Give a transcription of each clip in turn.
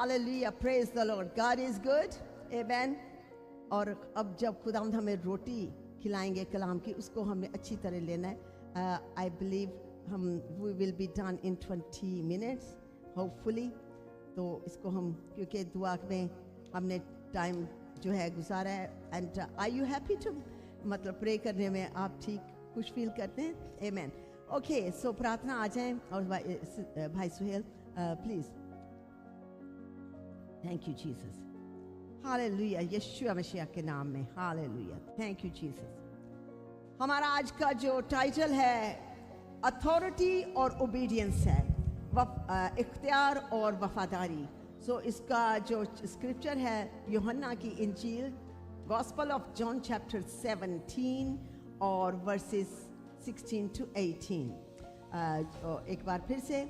Hallelujah, praise the Lord. God is good. Amen. और अब जब खुदावंद हमें रोटी खिलाएंगे कलाम की, उसको हमें अच्छी तरह लेना है. I believe we will be done in 20 minutes, hopefully. तो इसको हम क्योंकि दुआ में हमने टाइम जो है गुजारा है. And are you happy to मतलब प्रे करने में आप ठीक खुश फील करते हैं? Amen. Okay, so प्रार्थना आ जाएं और भाई Suhail please. Thank you Jesus. Hallelujah. Yeshu Masih के नाम में. Hallelujah. Thank you Jesus. हमारा आज का जो टाइटल है अथॉरिटी और ओबीडियंस है, इख्तियार और वफादारी. सो इसका जो स्क्रिप्चर है यूहन्ना की इंजील गॉस्पेल ऑफ जॉन चैप्टर 17 और वर्सेस 16 to 18. एक बार फिर से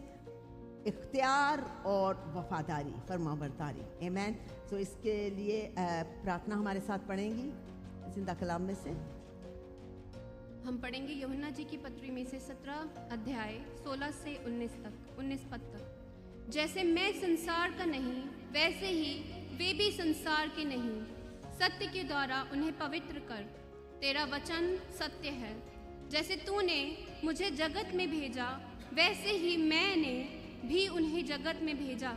इख्तियार और वफादारी, फरमाबरदारी. आमीन. सो इसके लिए प्रार्थना हमारे साथ पढ़ेंगी जिंदा कलाम में से. हम पढ़ेंगे यूहन्ना जी की पत्री में से 17 अध्याय 16 से 19 पद तक. जैसे मैं संसार का नहीं वैसे ही वे भी संसार के नहीं. सत्य के द्वारा उन्हें पवित्र कर. तेरा वचन सत्य है. जैसे तूने मुझे जगत में भेजा वैसे ही मैंने भी उन्हें जगत में भेजा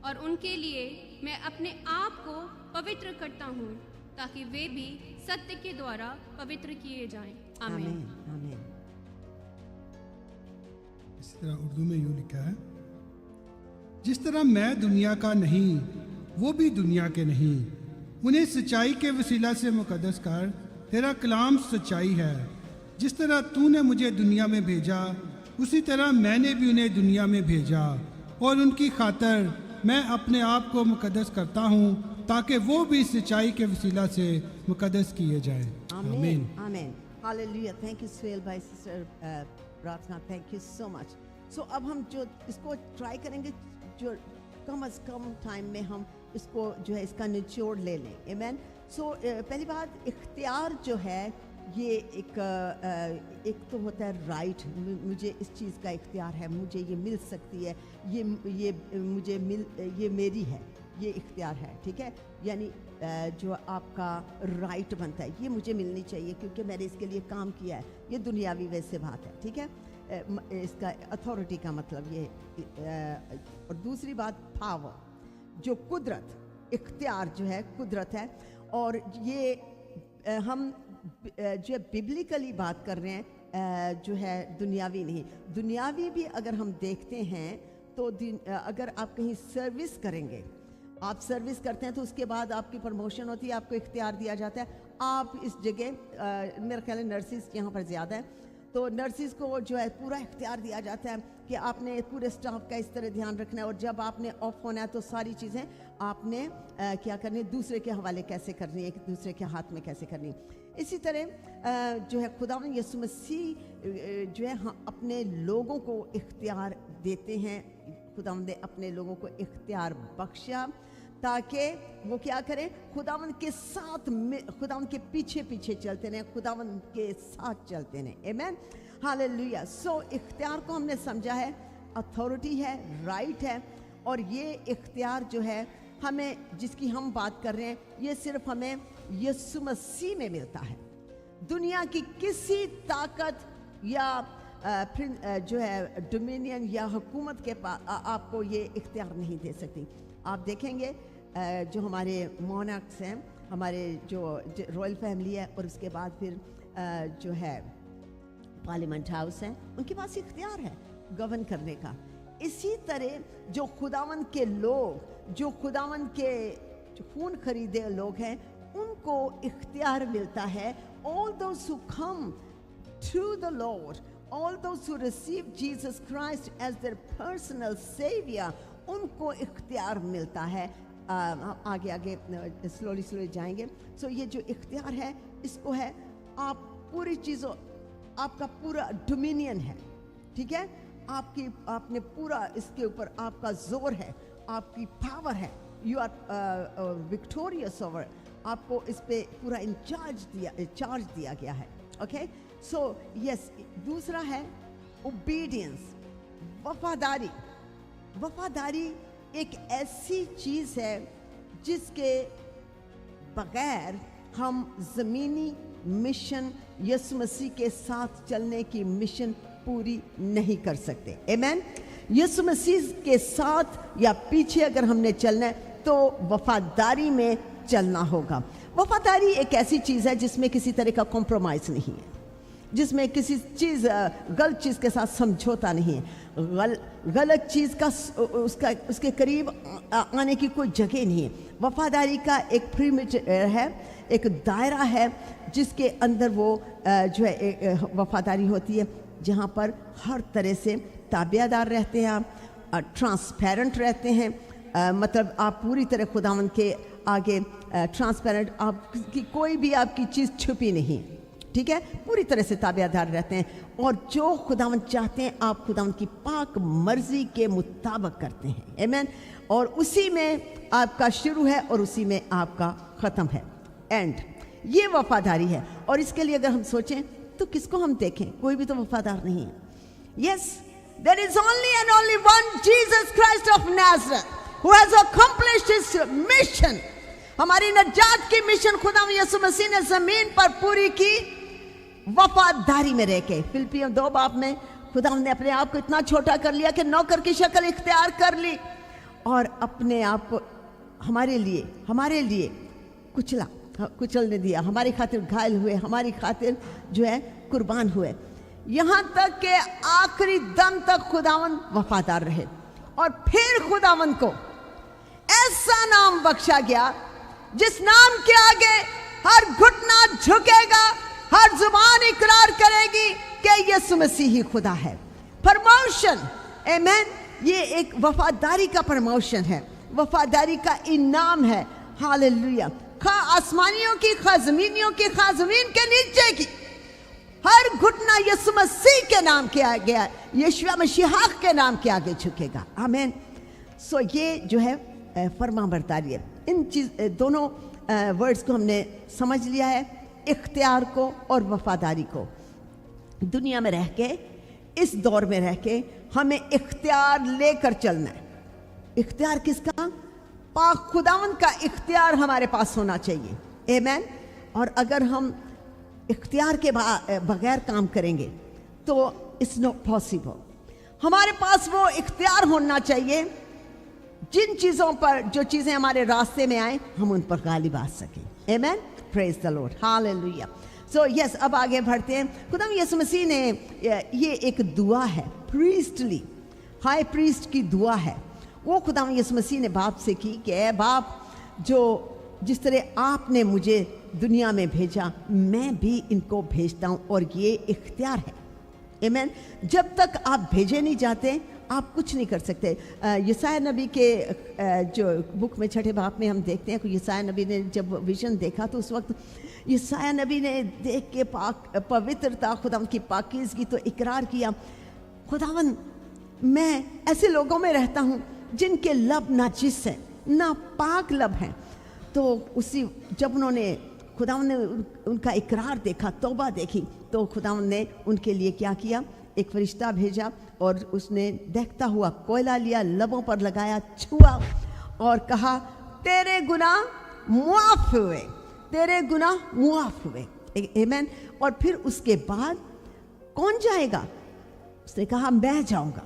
और उनके लिए मैं अपने आप को पवित्र करता हूँ ताकि वे भी सत्य के द्वारा पवित्र किए जाएं. आमीन. आमीन. इसी तरह उर्दू में यूँ लिखा है, जिस तरह मैं दुनिया का नहीं वो भी दुनिया के नहीं, उन्हें सच्चाई के वसीला से मुकद्दस कर. तेरा कलाम सच्चाई है. जिस तरह तूने मुझे दुनिया में भेजा उसी तरह मैंने भी उन्हें दुनिया में भेजा और उनकी खातर मैं अपने आप को मुकद्दस करता हूँ ताकि वो भी सच्चाई के वसीला से मुकद्दस किए जाएं. आमीन. आमीन. हालेलुया. थैंक यू सुहेल भाई, सिस्टर प्रार्थना, थैंक यू सो मच. सो अब हम जो इसको ट्राई करेंगे जो कम अज कम टाइम में हम इसको जो है इसका निचोड़ ले लें. आमीन. सो पहली बात, इख्तियार जो है ये एक तो होता है राइट. मुझे इस चीज़ का इख्तियार है, मुझे ये मिल सकती है, ये मेरी है, ये इख्तियार है. ठीक है, यानी जो आपका राइट बनता है ये मुझे मिलनी चाहिए क्योंकि मैंने इसके लिए काम किया है. ये दुनियावी वैसे बात है. ठीक है, इसका अथॉरिटी का मतलब ये. और दूसरी बात पावर, जो कुदरत, इख्तियार जो है कुदरत है. और ये हम जो बिब्लिकली बात कर रहे हैं, जो है दुनियावी नहीं. दुनियावी भी अगर हम देखते हैं तो अगर आप कहीं सर्विस करेंगे, आप सर्विस करते हैं तो उसके बाद आपकी प्रमोशन होती है, आपको इख्तियार दिया जाता है. आप इस जगह, मेरा ख्याल है नर्सिस यहाँ पर ज़्यादा है, तो नर्सिस को जो है पूरा इख्तियार दिया जाता है कि आपने पूरे स्टाफ का इस तरह ध्यान रखना है और जब आपने ऑफ होना है तो सारी चीज़ें आपने क्या करनी है, दूसरे के हवाले कैसे करनी है, एक दूसरे के हाथ में कैसे करनी है. इसी तरह जो है खुदावंद यीशु मसीह जो है अपने लोगों को इख्तियार देते हैं. खुदावंद ने अपने लोगों को इख्तियार बख्शा ताकि वो क्या करें, खुदावंद के साथ, खुदावंद के पीछे पीछे चलते रहें, खुदावंद के साथ चलते रहें. आमीन. हालेलुया. सो इख्तियार को हमने समझा है अथॉरिटी है, राइट है. और ये इख्तियार जो है हमें, जिसकी हम बात कर रहे हैं, ये सिर्फ हमें यीशु मसीह में मिलता है. दुनिया की किसी ताकत या जो है डोमिनियन या हुकूमत के पास आपको ये इख्तियार नहीं दे सकती. आप देखेंगे जो हमारे मोनार्क्स हैं, हमारे जो रॉयल फैमिली है और उसके बाद फिर जो है पार्लियामेंट हाउस है, उनके पास इख्तियार है गवर्न करने का. इसी तरह जो खुदावंद के लोग, जो खुदावंद के खून खरीदे लोग हैं, उनको इख्तियार मिलता है. All those who come to the Lord, all those who receive Jesus Christ as their personal savior, उनको इख्तियार मिलता है. आगे आगे स्लोली जाएंगे. सो ये जो इख्तियार है, इसको है आप पूरी चीज़ों, आपका पूरा डोमिनियन है. ठीक है, आपने पूरा इसके ऊपर आपका जोर है, आपकी पावर है. You are victorious over. आपको इस पे पूरा चार्ज दिया गया है. ओके. So yes. दूसरा है ओबीडियंस, वफादारी. वफादारी ایک ایسی چیز ہے جس کے بغیر ہم زمینی مشن یسوع مسیح کے ساتھ چلنے کی مشن پوری نہیں کر سکتے. آمین. یسوع مسیح کے ساتھ یا پیچھے اگر ہم نے چلنا ہے تو وفاداری میں چلنا ہوگا. وفاداری ایک ایسی چیز ہے جس میں کسی طرح کا کمپرومائز نہیں ہے, جس میں کسی چیز غلط چیز کے ساتھ سمجھوتا نہیں ہے, غلط چیز کا اس کے قریب آنے کی کوئی جگہ نہیں ہے. وفاداری کا ایک پریمیٹر ہے, ایک دائرہ ہے جس کے اندر وہ جو ہے وفاداری ہوتی ہے, جہاں پر ہر طرح سے تابع دار رہتے ہیں, ٹرانسپیرنٹ رہتے ہیں. مطلب آپ پوری طرح خداوند کے آگے ٹرانسپیرنٹ, آپ کی کوئی بھی آپ کی چیز چھپی نہیں, ٹھیک ہے, پوری طرح سے تابع دار رہتے ہیں, اور جو خداوند چاہتے ہیں آپ خداوند کی پاک مرضی کے مطابق کرتے ہیں. آمین. اور اسی میں آپ کا شروع ہے اور اسی میں آپ کا ختم ہے, اینڈ. یہ وفاداری ہے. اور اس کے لیے اگر ہم سوچیں تو کس کو ہم دیکھیں, کوئی بھی تو وفادار نہیں ہے. یس, there is only and only one Jesus Christ of Nazareth who has accomplished his mission. ہماری نجات کی مشن خدا یسوع مسیح نے زمین پر پوری کی وفاداری میں رہ کے. فلپیوں 2 میں خدا نے اپنے آپ کو اتنا چھوٹا کر لیا کہ نوکر کی شکل اختیار کر لی اور اپنے آپ کو ہمارے لیے کچلنے دیا, ہماری خاطر گھائل ہوئے, ہماری خاطر جو ہے قربان ہوئے, یہاں تک کہ آخری دم تک خداوند وفادار رہے. اور پھر خداوند کو ایسا نام بخشا گیا جس نام کے آگے ہر گھٹنا جھکے گا, ہر زبان اقرار کرے گی کہ یسوع مسیح ہی خدا ہے. پرموشن, آمین. یہ ایک وفاداری کا پرموشن ہے, وفاداری کا انعام ہے. ہاللویا. خواہ آسمانیوں کی, خواہ زمینیوں کی, خواہ زمین کے نیچے کی, ہر گھٹنا یسوع مسیح کے نام کے آگے, یشوع مسیح کے نام کے آگے جھکے گا. آمین. سو یہ جو ہے فرما برداری ہے. ان دونوں ورڈز کو ہم نے سمجھ لیا ہے, اختیار کو اور وفاداری کو. دنیا میں رہ کے, اس دور میں رہ کے ہمیں اختیار لے کر چلنا ہے. اختیار کس کا؟ پاک خداوند کا اختیار ہمارے پاس ہونا چاہیے. آمین. اور اگر ہم اختیار کے بغیر کام کریں گے تو اٹس ناٹ پاسبل. ہمارے پاس وہ اختیار ہونا چاہیے جن چیزوں پر, جو چیزیں ہمارے راستے میں آئیں ہم ان پر غالب آ سکیں. آمین. پریز دی لارڈ. ہاللویا. سو یس, اب آگے بڑھتے ہیں. خدا یسوع مسیح نے یہ ایک دعا ہے, پریسٹلی, ہائی پریسٹ کی دعا ہے. وہ خدا یسوع مسیح نے باپ سے کی کہ اے باپ, جو جس طرح آپ نے مجھے دنیا میں بھیجا میں بھی ان کو بھیجتا ہوں, اور یہ اختیار ہے. آمین. جب تک آپ بھیجے نہیں جاتے آپ کچھ نہیں کر سکتے. یسایہ نبی کے جو بک میں 6 باب میں ہم دیکھتے ہیں کہ یسایہ نبی نے جب ویژن دیکھا تو اس وقت یسایہ نبی نے دیکھ کے پوترتا, خداوند کی پاکیزگی تو اقرار کیا, خداوند میں ایسے لوگوں میں رہتا ہوں جن کے لب ناجس ہیں, ناپاک لب ہیں. تو اسی جب انہوں نے خداوند نے ان کا اقرار دیکھا, توبہ دیکھی, تو خداوند نے ان کے لیے کیا کیا, ایک فرشتہ بھیجا اور اس نے دیکھتا ہوا کوئلہ لیا, لبوں پر لگایا, چھوا اور کہا تیرے گناہ معاف ہوئے, تیرے گناہ معاف ہوئے. آمین. اور پھر اس کے بعد کون جائے گا؟ اس نے کہا میں جاؤں گا.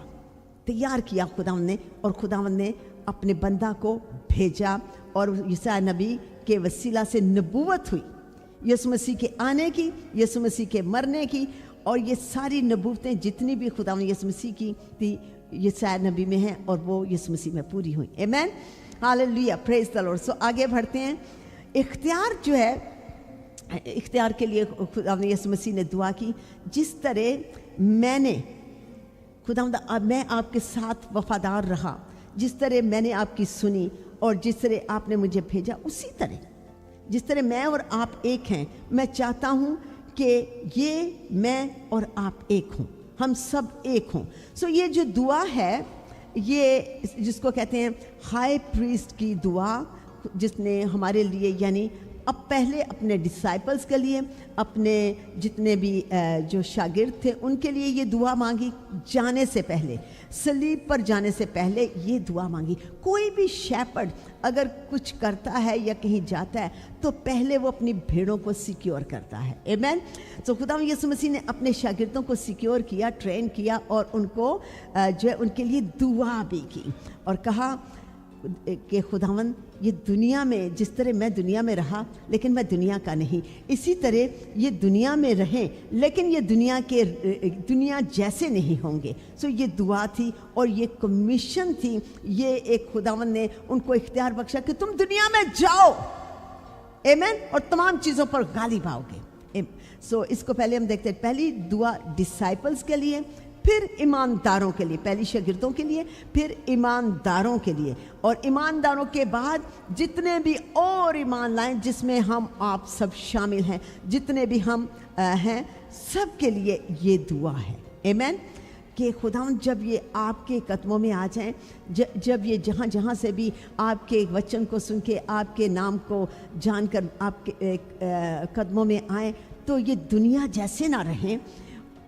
تیار کیا خداوند نے, اور خداوند نے اپنے بندہ کو بھیجا, اور یسایہ نبی کے وسیلہ سے نبوت ہوئی یسوع مسیح کے آنے کی, یسوع مسیح کے مرنے کی, اور یہ ساری نبوتیں جتنی بھی خداوند یسوع مسیح کی تھی یسایہ نبی میں ہیں, اور وہ یسوع مسیح میں پوری ہوئی. آمین. ہاللویا. پریز دی لارڈ. سو آگے بڑھتے ہیں. اختیار جو ہے, اختیار کے لیے خداوند یسوع مسیح نے دعا کی, جس طرح میں آپ کے ساتھ وفادار رہا, جس طرح میں نے آپ کی سنی, اور جس طرح آپ نے مجھے بھیجا, اسی طرح جس طرح میں اور آپ ایک ہیں, میں چاہتا ہوں کہ یہ میں اور آپ ایک ہوں, ہم سب ایک ہوں. سو یہ جو دعا ہے, یہ جس کو کہتے ہیں ہائی پریسٹ کی دعا, جس نے ہمارے لیے یعنی اب پہلے اپنے ڈسائپلز کے لیے, اپنے جتنے بھی جو شاگرد تھے ان کے لیے یہ دعا مانگی. جانے سے پہلے, صلیب پر جانے سے پہلے یہ دعا مانگی. کوئی بھی شیپرڈ اگر کچھ کرتا ہے یا کہیں جاتا ہے تو پہلے وہ اپنی بھیڑوں کو سیکیور کرتا ہے. آمین. تو خدا یسوع مسیح نے اپنے شاگردوں کو سیکیور کیا, ٹرین کیا, اور ان کو جو ہے ان کے لیے دعا بھی کی, اور کہا کہ خداوند یہ دنیا میں جس طرح میں دنیا میں رہا لیکن میں دنیا کا نہیں, اسی طرح یہ دنیا میں رہیں لیکن یہ دنیا جیسے نہیں ہوں گے. سو یہ دعا تھی اور یہ کمیشن تھی. یہ ایک خداوند نے ان کو اختیار بخشا کہ تم دنیا میں جاؤ, آمین, اور تمام چیزوں پر غالب آؤ گے. سو اس کو پہلے ہم دیکھتے ہیں. پہلی دعا ڈسائپلز کے لیے, پھر ایمانداروں کے لیے, پہلی شاگردوں کے لیے, پھر ایمانداروں کے لیے, اور ایمانداروں کے بعد جتنے بھی اور ایمان لائیں جس میں ہم آپ سب شامل ہیں, جتنے بھی ہم ہیں, سب کے لیے یہ دعا ہے. آمین. کہ خداوند جب یہ آپ کے قدموں میں آ جائیں, جب یہ جہاں جہاں سے بھی آپ کے وچن کو سن کے آپ کے نام کو جان کر آپ کے قدموں میں آئیں, تو یہ دنیا جیسے نہ رہیں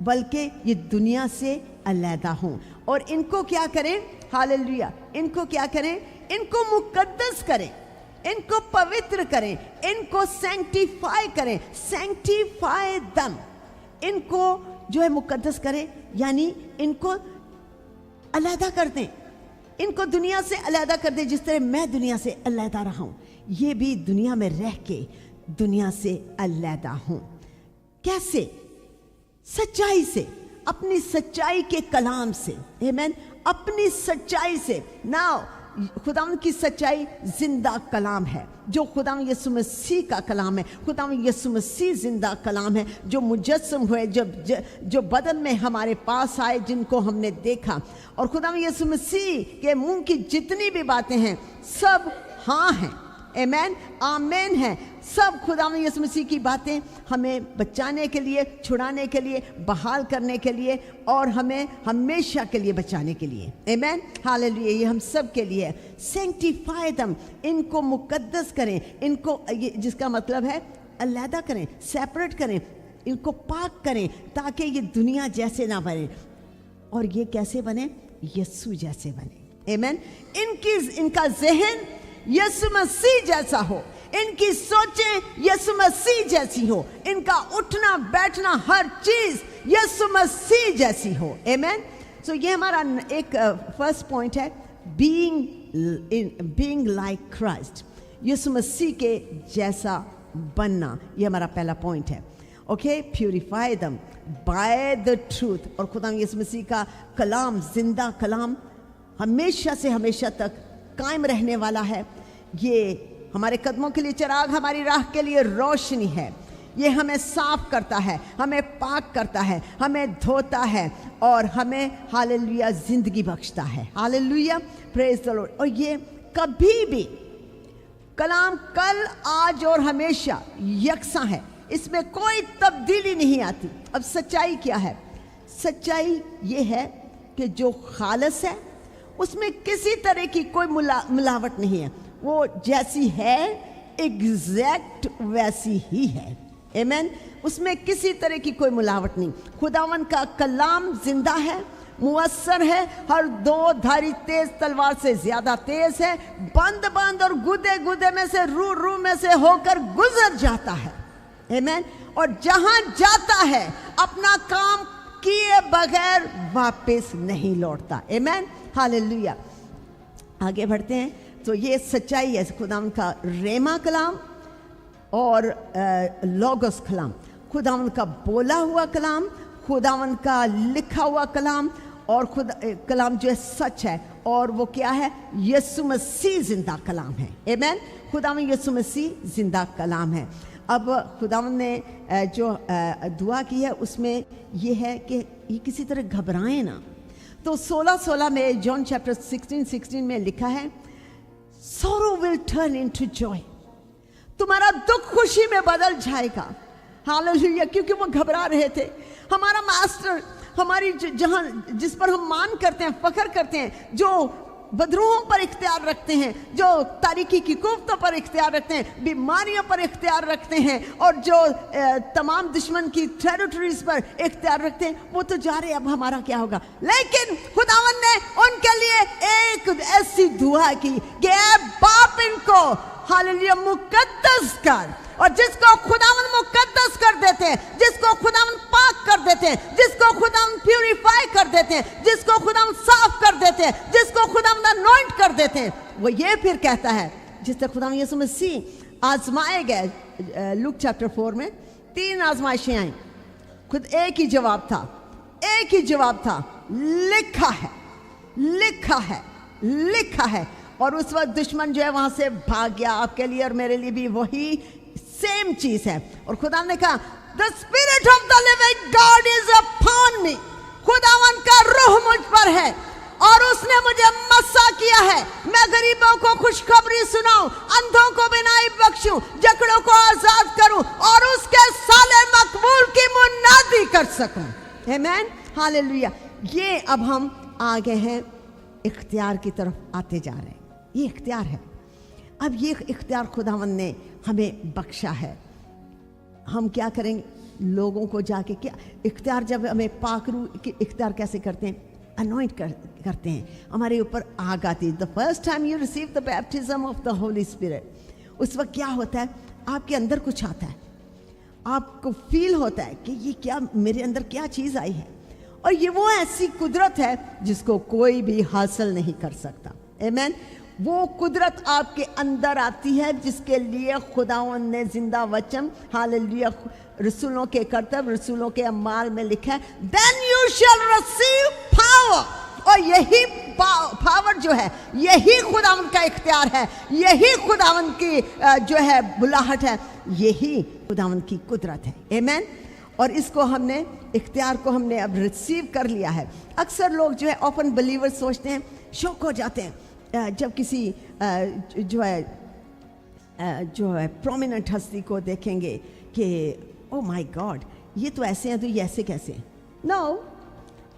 بلکہ یہ دنیا سے علیحدہ ہوں, اور ان کو کیا کریں؟ ہاللیلویہ. ان کو کیا کریں؟ ان کو مقدس کریں, ان کو پوتر کریں, ان کو سینکٹیفائی کریں. سینکٹیفائی دم, ان کو جو ہے مقدس کریں, یعنی ان کو علیحدہ کر دیں, ان کو دنیا سے علیحدہ کر دیں. جس طرح میں دنیا سے علیحدہ رہا ہوں, یہ بھی دنیا میں رہ کے دنیا سے علیحدہ ہوں. کیسے؟ سچائی سے, اپنی سچائی کے کلام سے. آمین. اپنی سچائی سے. ناؤ خداوند کی سچائی زندہ کلام ہے, جو خداوند یسوع مسیح کا کلام ہے. خداوند یسوع مسیح زندہ کلام ہے جو مجسم ہوئے, جو بدن میں ہمارے پاس آئے, جن کو ہم نے دیکھا. اور خداوند یسوع مسیح کے منہ کی جتنی بھی باتیں ہیں سب ہاں ہیں. آمین, آمین ہیں. سب خداوند یسوع مسیح کی باتیں ہمیں بچانے کے لیے, چھڑانے کے لیے, بحال کرنے کے لیے, اور ہمیں ہمیشہ کے لیے بچانے کے لیے. آمین. ہاللیلویہ. یہ ہم سب کے لیے. سینکٹیفائی دم, ان کو مقدس کریں, ان کو, جس کا مطلب ہے علیحدہ کریں, سیپریٹ کریں, ان کو پاک کریں, تاکہ یہ دنیا جیسے نہ بنے. اور یہ کیسے بنے؟ یسوع جیسے بنے. آمین. ان کا ذہن یسوع مسیح جیسا ہو, ان کی سوچیں یسوع مسیح جیسی ہو, ان کا اٹھنا بیٹھنا ہر چیز یسوع مسیح جیسی ہو. آمین. سو یہ ہمارا ایک فرسٹ پوائنٹ ہے, بینگ لائک کرائسٹ, یسوع مسیح کے جیسا بننا. یہ ہمارا پہلا پوائنٹ ہے. Okay. Purify them by the truth. اور خدا یسوع مسیح کا کلام, زندہ کلام, ہمیشہ سے ہمیشہ تک قائم رہنے والا ہے. یہ ہمارے قدموں کے لیے چراغ, ہماری راہ کے لیے روشنی ہے. یہ ہمیں صاف کرتا ہے, ہمیں پاک کرتا ہے, ہمیں دھوتا ہے, اور ہمیں ہاللیلویہ زندگی بخشتا ہے. ہاللیلویہ. پریز دی لارڈ. اور یہ کبھی بھی کلام کل, آج اور ہمیشہ یکساں ہے, اس میں کوئی تبدیلی نہیں آتی. اب سچائی کیا ہے؟ سچائی یہ ہے کہ جو خالص ہے اس میں کسی طرح کی کوئی ملاوٹ نہیں ہے. وہ جیسی ہے ایگزیکٹ ویسی ہی ہے. آمین. اس میں کسی طرح کی کوئی ملاوٹ نہیں. خداوند کا کلام زندہ ہے, مؤثر ہے, ہر دو دھاری تیز تلوار سے زیادہ تیز ہے, بند اور گودے میں سے, روح میں سے ہو کر گزر جاتا ہے. آمین. اور جہاں جاتا ہے اپنا کام کیے بغیر واپس نہیں لوٹتا. آمین. ہاللیلویہ. آگے بڑھتے ہیں. تو یہ سچائی ہے. خداوند کا ریما کلام اور لوگوس کلام, خداوند کا بولا ہوا کلام, خداوند کا لکھا ہوا کلام, اور کلام جو ہے سچ ہے. اور وہ کیا ہے؟ یسوع مسیح زندہ کلام ہے. آمین. خداوند یسوع مسیح زندہ کلام ہے. اب خداوند نے جو دعا کی ہے اس میں یہ ہے کہ یہ کسی طرح گھبرائیں نہ. تو 16 میں جان چیپٹر 16 میں لکھا ہے, sorrow will turn into joy. تمہارا دکھ خوشی میں بدل جائے گا. ہاللیلویہ. کیونکہ وہ گھبرا رہے تھے. ہمارا ماسٹر, ہماری جس پر ہم مان کرتے ہیں, فخر کرتے ہیں, جو बदरूहों पर इख्तियार रखते हैं, जो तारीकी की कुव्वतों पर इख्तियार रखते हैं, बीमारियों पर इख्तियार रखते हैं, और जो तमाम दुश्मन की टेरिटरीज पर इख्तियार रखते हैं, वो तो जा रहे, अब हमारा क्या होगा। लेकिन खुदावन ने उनके लिए एक ऐसी दुआ की कि ऐ बाप इनको हालेलुया मुकद्दस कर, और जिसको खुदावन मुकद्दस कर देते हैं, जिसको खुदावन पाक कर देते हैं, जिसको खुदावन प्यूरिफाई कर देते हैं, जिसको खुदावन साफ कर देते हैं, जिसको खुदावन अनॉइंट कर देते हैं, वो ये फिर कहता है, जिससे खुदावन यीशु मसीह आजमाए गए। लूक चैप्टर 4 में 3 आजमाइशें आई, खुद एक ही जवाब था, एक ही जवाब था, लिखा है, लिखा है, लिखा है। और उस वक्त दुश्मन जो है वहां से भाग गया। आपके लिए और मेरे लिए भी वही सेम चीज है। और खुदा ने कहा the spirit of the living God is upon मी, खुदावन का रूह मुझ पर है और उसने मुझे मस्सा किया है, मैं गरीबों को खुशखबरी सुनाऊं, अंधों को बिनाई बख्शूं, जकड़ों को आजाद करूं और उसके साले मकबूल की मुनादी कर सकूं। आमीन, हालेलुया। ये अब हम आगे हैं, इख्तियार की तरफ आते जा रहे हैं। ये इख्तियार है। अब ये इख्तियार खुदावन ने हमें बख्शा है। हम क्या करेंगे? लोगों को जाके क्या इख्तियार, जब हमें पाकरू इख्तियार कैसे करते हैं? अनॉइंट करते हैं, हमारे ऊपर आग आती है। The first time you receive the baptism of the Holi spirit, उस वक्त क्या होता है? आपके अंदर कुछ आता है, आपको फील होता है कि ये क्या, मेरे अंदर क्या चीज़ आई है। और ये वो ऐसी कुदरत है जिसको कोई भी हासिल नहीं कर सकता। आमीन। वो कुदरत आपके अंदर आती है जिसके लिए खुदावंद ने जिंदा वचन हालेलुया रसूलों के कर्तव्य, रसूलों के अमाल में लिखा है, then you shall receive power. और यही पावर जो है, यही खुदावंद का इख्तियार है, यही खुदावंद की जो है बुलाहट है, यही खुदावंद की कुदरत है। आमीन। और इसको हमने, इख्तियार को हमने अब रिसीव कर लिया है। अक्सर लोग जो है ओपन बिलीवर सोचते हैं, शौक हो जाते हैं जब किसी जो है प्रोमिनेंट हस्ती को देखेंगे कि ओ माय गॉड, ये तो ऐसे हैं, तो ये ऐसे कैसे हैं? नो,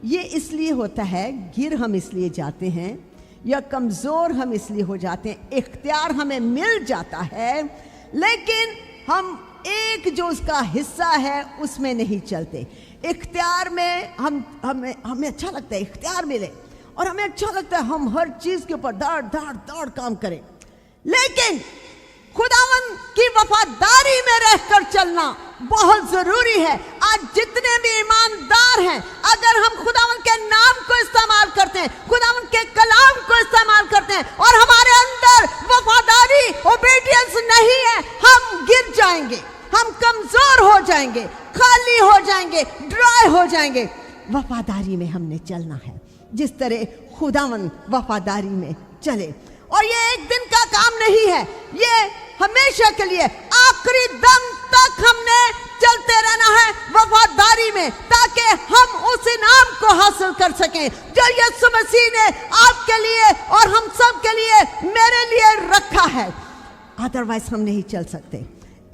ये इसलिए होता है, गिर हम इसलिए जाते हैं या कमज़ोर हम इसलिए हो जाते हैं। इख्तियार हमें मिल जाता है लेकिन हम एक जो उसका हिस्सा है उसमें नहीं चलते। इख्तियार में हमें अच्छा लगता है इख्तियार मिले, और हमें अच्छा लगता है हम हर चीज के ऊपर दौड़ काम करें, लेकिन खुदावन की वफादारी में रहकर चलना बहुत जरूरी है। आज जितने भी ईमानदार हैं, अगर हम खुदावन के नाम को इस्तेमाल करते हैं, खुदावन के कलाम को इस्तेमाल करते हैं और हमारे अंदर वफादारी ओबीडियंस नहीं है, हम गिर जाएंगे, हम कमजोर हो जाएंगे, खाली हो जाएंगे, ड्राई हो जाएंगे। वफादारी में हमने चलना है जिस तरह खुदावन वफादारी में चले। और ये एक दिन का काम नहीं है, ये हमेशा के लिए आखिरी दम तक हमने चलते रहना है वफादारी में, ताकि हम उस इनाम को हासिल कर सकें जो यीशु मसीह ने आपके लिए और हम सब के लिए, मेरे लिए रखा है। अदरवाइज हम नहीं चल सकते।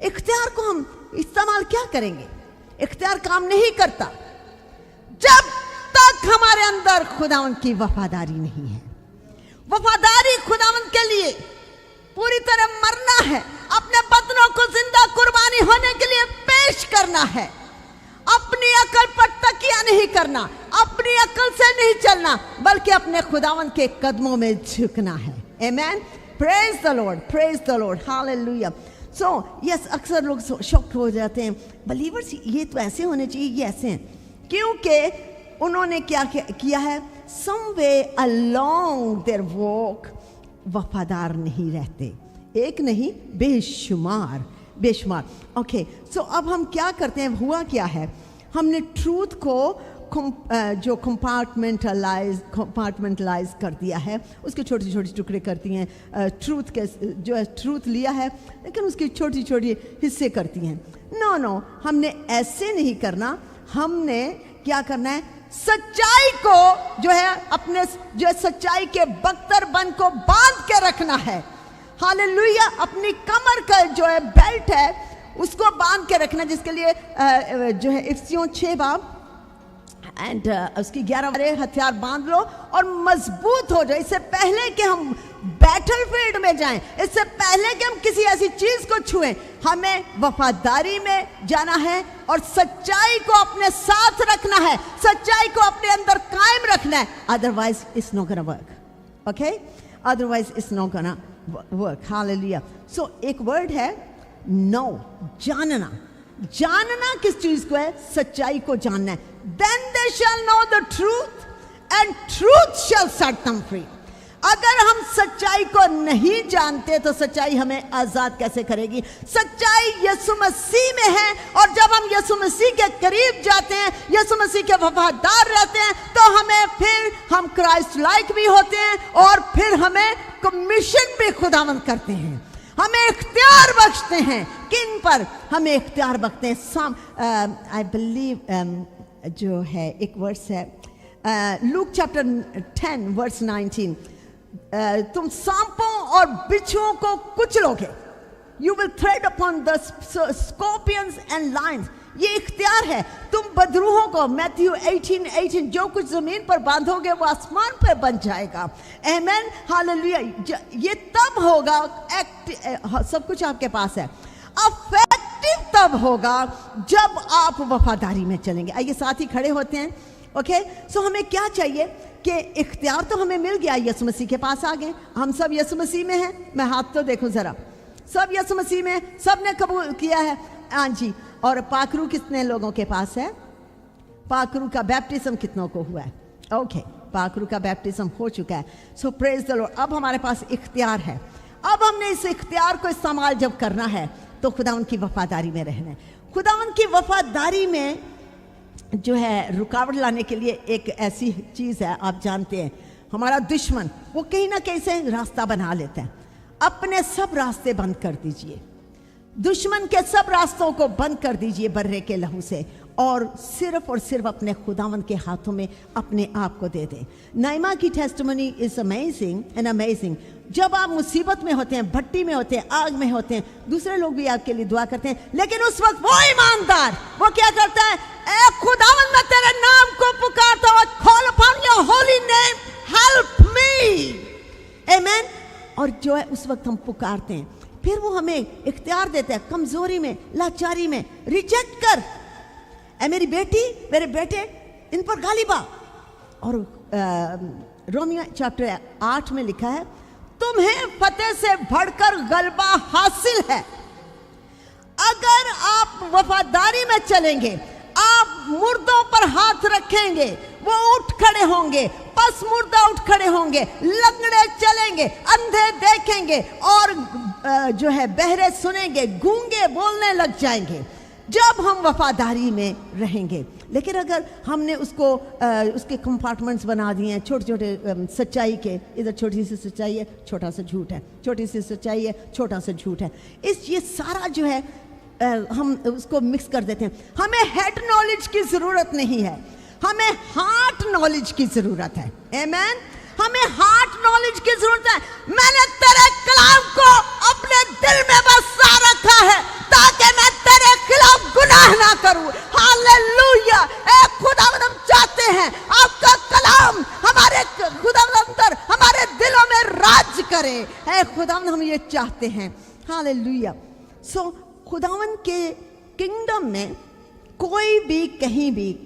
इख्तियार को हम इस्तेमाल क्या करेंगे? इख्तियार काम नहीं करता जब तक हमारे अंदर खुदावन की वफादारी नहीं है। वफादारी खुदावन के लिए पूरी तरह मरना है, अपने बदनों को जिंदा कुर्बानी होने के लिए पेश करना है, अपनी अकल पर तकिया नहीं करना, अपनी अकल से नहीं चलना, बल्कि अपने खुदावन के कदमों में झुकना है। आमीन। Praise the Lord, praise the Lord, hallelujah. So yes, अक्सर लोग शॉक हो जाते हैं, बलीवर्स ये तो ऐसे होने चाहिए, ये ऐसे हैं, क्योंकि उन्होंने क्या किया है? समवे अलोंग देयर वॉक वफादार नहीं रहते, एक नहीं बेशुमार, बेशुमार। ओके, सो अब हम क्या करते हैं? हुआ क्या है? हमने ट्रूथ को जो कंपार्टमेंटलाइज कर दिया है, उसके छोटे छोटे टुकड़े करती हैं। ट्रूथ के जो है ट्रूथ लिया है लेकिन उसकी छोटी छोटी हिस्से करती हैं। नो, हमने ऐसे नहीं करना। हमने क्या करना है? सच्चाई को जो है अपने जो सच्चाई के बख्तरबंद को बांध के रखना है। हालेलुया। अपनी कमर का जो है बेल्ट है उसको बांध के रखना, जिसके लिए जो है इफिसियों 6 बाब एंड उसकी 11 वाले हथियार बांध लो और मजबूत हो जाओ। इससे पहले कि हम बैटल फील्ड में जाएं, इससे पहले कि हम किसी ऐसी चीज को छुएं, हमें वफादारी में जाना है और सच्चाई को अपने साथ रखना है, सच्चाई को अपने अंदर कायम रखना है। Otherwise it's not gonna work, okay, otherwise it's not gonna work. Hallelujah. So एक वर्ड है नो, जानना। जानना किस चीज को है? सच्चाई को जानना है। Then they shall know the truth and truth shall set them free. अगर हम सच्चाई को नहीं जानते तो सच्चाई हमें आजाद कैसे करेगी? सच्चाई यीशु मसीह में है, और जब हम यीशु मसीह के करीब जाते हैं, यीशु मसीह के वफादार रहते हैं, तो हमें फिर हम क्राइस्ट लाइक भी होते हैं, और फिर हमें कमीशन भी खुदावंद करते हैं, हमें इख्तियार बख्शते हैं। किन पर हमें इख्तियार बख्शते हैं? आई बिलीव जो है एक वर्स है लूक चैप्टर 10 वर्स 19, तुम सांपों और बिच्छुओं को कुचलोगे, you will thread upon the scorpions and lions. ये इख्तियार है। तुम बदरूहों को, मैथ्यू 18:18, जो कुछ जमीन पर बांधोगे वो आसमान पर बन जाएगा। आमेन, हालेलुया। ये तब होगा, सब कुछ आपके पास है, इफेक्टिव तब होगा जब आप वफादारी में चलेंगे। आइए साथ ही खड़े होते हैं, ओके। सो हमें क्या चाहिए कि इख्तियार तो हमें मिल गया, यीशु मसीह के पास आ गए, हम सब यीशु मसीह में हैं। मैं हाथ तो देखो जरा, सब यीशु मसीह में, सब ने कबूल किया है। हाँ जी। और पाखरू कितने लोगों के पास है? पाखरू का बैप्टिज्म कितनों को हुआ है? ओके, पाखरू का बैप्टिज्म हो चुका है। सो प्रेज द लॉर्ड। अब हमारे पास इख्तियार है। अब हमने इस इख्तियार को इस्तेमाल जब करना है तो खुदावंद की वफादारी में रहना है। खुदावंद की वफादारी में जो है रुकावट लाने के लिए एक ऐसी चीज़ है, आप जानते हैं, हमारा दुश्मन वो कहीं ना कहीं से रास्ता बना लेता है। अपने सब रास्ते बंद कर दीजिए, दुश्मन के सब रास्तों को बंद कर दीजिए बर्रे के लहू से, और सिर्फ अपने खुदावंद के हाथों में अपने आप को दे दें। नाइमा की testimony is amazing and amazing. जब आप मुसीबत में होते हैं, भट्टी में होते हैं, आग में होते हैं, दूसरे लोग भी आपके लिए दुआ करते हैं, लेकिन उस वक्त वो ईमानदार वो क्या करता है? ए खुदावंद, मैं तेरे नाम को पुकारता हूं, call upon your holy name, help me. Amen. और जो है उस वक्त हम पुकारते हैं, फिर वो हमें इख्तियार देते हैं, कमजोरी में, लाचारी में, रिजेक्ट कर। ए मेरी बेटी, मेरे बेटे, इन पर गालिबा। और रोमियो चैप्टर 8 में लिखा है, तुम्हें फतेह से बढ़कर गलबा हासिल है। अगर आप वफादारी में चलेंगे, आप मुर्दों पर हाथ रखेंगे, वो उठ खड़े होंगे, पस मुर्दा उठ खड़े होंगे, लंगड़े चलेंगे, अंधे देखेंगे, और जो है बहरे सुनेंगे, गूंगे बोलने लग जाएंगे, जब हम वफादारी में रहेंगे। लेकिन अगर हमने उसको उसके कंपार्टमेंट्स बना दिए हैं, छोटे छोटे सच्चाई के, इधर छोटी सी सच्चाई है, छोटा सा झूठ है, छोटी सी सच्चाई है, छोटा सा झूठ है, ये सारा जो है हम उसको मिक्स कर देते हैं। हमें हेड नॉलेज की ज़रूरत नहीं है, हमें हार्ट नॉलेज की ज़रूरत है। आमेन। हमें हार्ट नॉलेज की ज़रूरत है। मैंने तेरे कलाम को अपने दिल में बसा रखा है ताकि मैं तेरे खिलाफ गुनाह ना करूं। हालेलुया। ए खुदावंद, हम चाहते हैं आपका कलाम हमारे खुदावंद अंदर, हमारे दिलों में राज करे। ए खुदावंद, हम ये चाहते हैं। हालेलुया। सो खुदावंद के किंगडम में कोई भी कहीं भी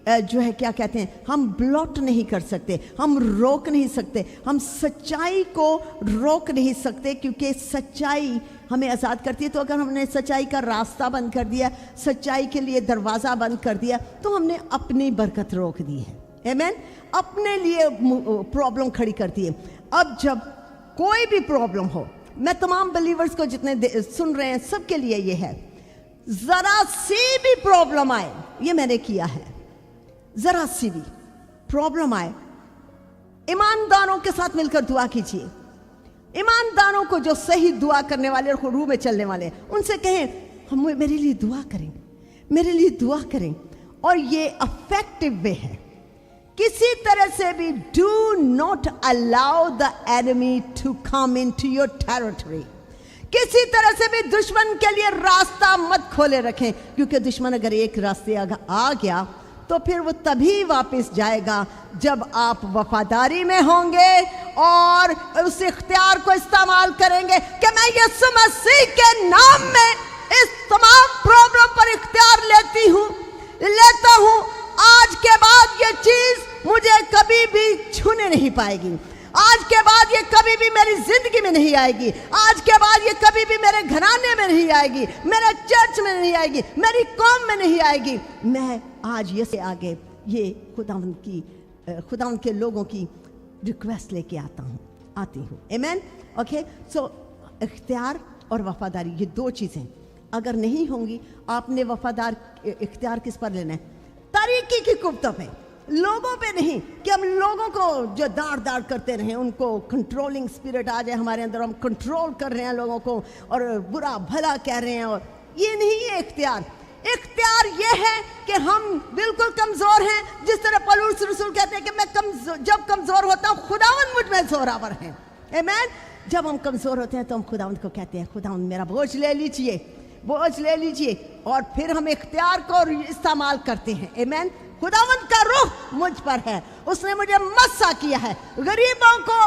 जो है क्या कहते हैं, हम ब्लॉट नहीं कर सकते, हम रोक नहीं सकते, हम सच्चाई को रोक नहीं सकते, क्योंकि सच्चाई हमें आज़ाद करती है। तो अगर हमने सच्चाई का रास्ता बंद कर दिया, सच्चाई के लिए दरवाज़ा बंद कर दिया, तो हमने अपनी बरकत रोक दी है। आमेन। अपने लिए प्रॉब्लम खड़ी करती है। अब जब कोई भी प्रॉब्लम हो, मैं तमाम बिलीवर्स को जितने सुन रहे हैं सबके लिए ये है, ज़रा सी भी प्रॉब्लम आए, ये मैंने किया है, जरा सी भी प्रॉब्लम आए, ईमानदारों के साथ मिलकर दुआ कीजिए। ईमानदारों को, जो सही दुआ करने वाले और रूह में चलने वाले, उनसे कहें हम मेरे लिए दुआ करें, मेरे लिए दुआ करें। और ये इफेक्टिव वे है। किसी तरह से भी do not allow the enemy to come into your territory. किसी तरह से भी दुश्मन के लिए रास्ता मत खोले रखें, क्योंकि दुश्मन अगर एक रास्ते आ गया तो फिर वो तभी वापस जाएगा जब आप वफादारी में होंगे और उस इख्तियार को इस्तेमाल करेंगे कि मैं यीशु मसीह के नाम में इस तमाम प्रॉब्लम पर इख्तियार लेता हूँ। आज के बाद ये चीज मुझे कभी भी छूने नहीं पाएगी। आज के बाद ये कभी भी मेरी जिंदगी में नहीं आएगी। आज के बाद ये कभी भी मेरे घराने में नहीं आएगी, मेरे चर्च में नहीं आएगी, मेरी कौम में नहीं आएगी। मैं आज ये से आगे ये खुदावंद के लोगों की रिक्वेस्ट लेके आती हूँ। आमीन। ओके, सो इख्तियार और वफादारी, ये दो चीज़ें अगर नहीं होंगी, आपने इख्तियार किस पर लेना है? तरीके की कुव्वतों पे, लोगों पे नहीं कि हम लोगों को जो दाड़ करते रहें, उनको कंट्रोलिंग स्पिरिट आ जाए हमारे अंदर, हम कंट्रोल कर रहे हैं लोगों को और बुरा भला कह रहे हैं, और ये नहीं है इख्तियार। इख्तियार ये है कि हम बिल्कुल कमज़ोर हैं, जिस तरह पौलुस रसूल कहते हैं कि मैं जब कमज़ोर होता हूँ खुदावंद मुझ में ज़ोरावर है। आमीन। जब हम कमज़ोर होते हैं तो हम खुदावंद को कहते हैं खुदावंद मेरा बोझ ले लीजिए, और फिर हम इख्तियार को इस्तेमाल करते हैं। आमीन। खुदावंद का रूह मुझ पर है, उसने मुझे मस्सा किया है गरीबों को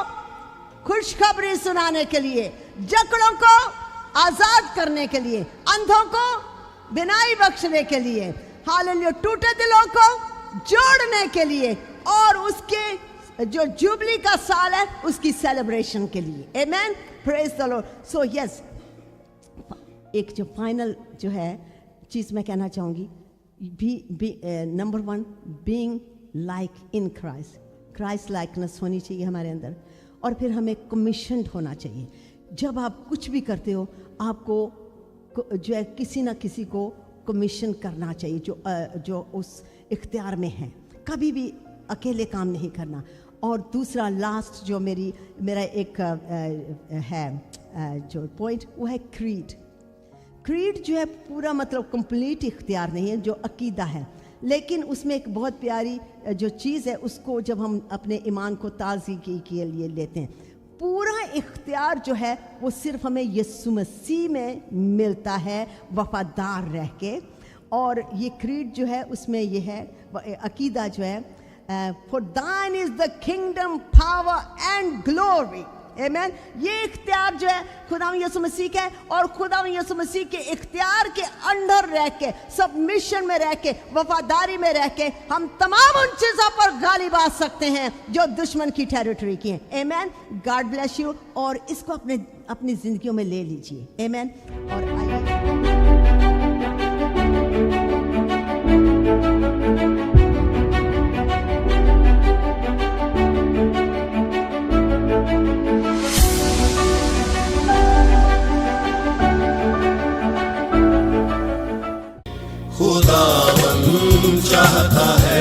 खुशखबरी सुनाने के लिए, जकड़ों को आजाद करने के लिए, अंधों को बिनाई बख्शने के लिए, हालेलुया, टूटे दिलों को जोड़ने के लिए, और उसके जो जुबली का साल है उसकी सेलिब्रेशन के लिए। आमीन। Praise the Lord. So yes, एक जो फाइनल जो है चीज़ मैं कहना चाहूँगी, number 1, being like in Christ likeness होनी चाहिए हमारे अंदर, और फिर हमें कमीशन्ड होना चाहिए। जब आप कुछ भी करते हो आपको जो है किसी ना किसी को कमीशन करना चाहिए जो उस इख्तियार में है, कभी भी अकेले काम नहीं करना। और दूसरा लास्ट जो मेरा एक है जो पॉइंट, वो है क्रीड जो है पूरा मतलब कंप्लीट इख्तियार नहीं है, जो अकीदा है, लेकिन उसमें एक बहुत प्यारी जो चीज़ है, उसको जब हम अपने ईमान को ताज़गी के लिए लेते हैं, पूरा इख्तियार जो है वो सिर्फ हमें यीशु मसीह में मिलता है वफादार रह के। और ये क्रीड जो है उसमें ये है अकीदा जो है, फॉर दाइन is the kingdom power and glory. आमीन। ये इख्तियार जो है खुदावंद यीशु मसीह का है, और खुदावंद यीशु मसीह के इख्तियार के अंडर रह के, सबमिशन में रह के, वफादारी में रह के हम तमाम उन चीज़ों पर गालिब आ सकते हैं जो दुश्मन की टेरिटरी की हैं। आमीन। God bless you. और इसको अपनी जिंदगियों में ले लीजिए। आमीन। और खुदावन चाहता है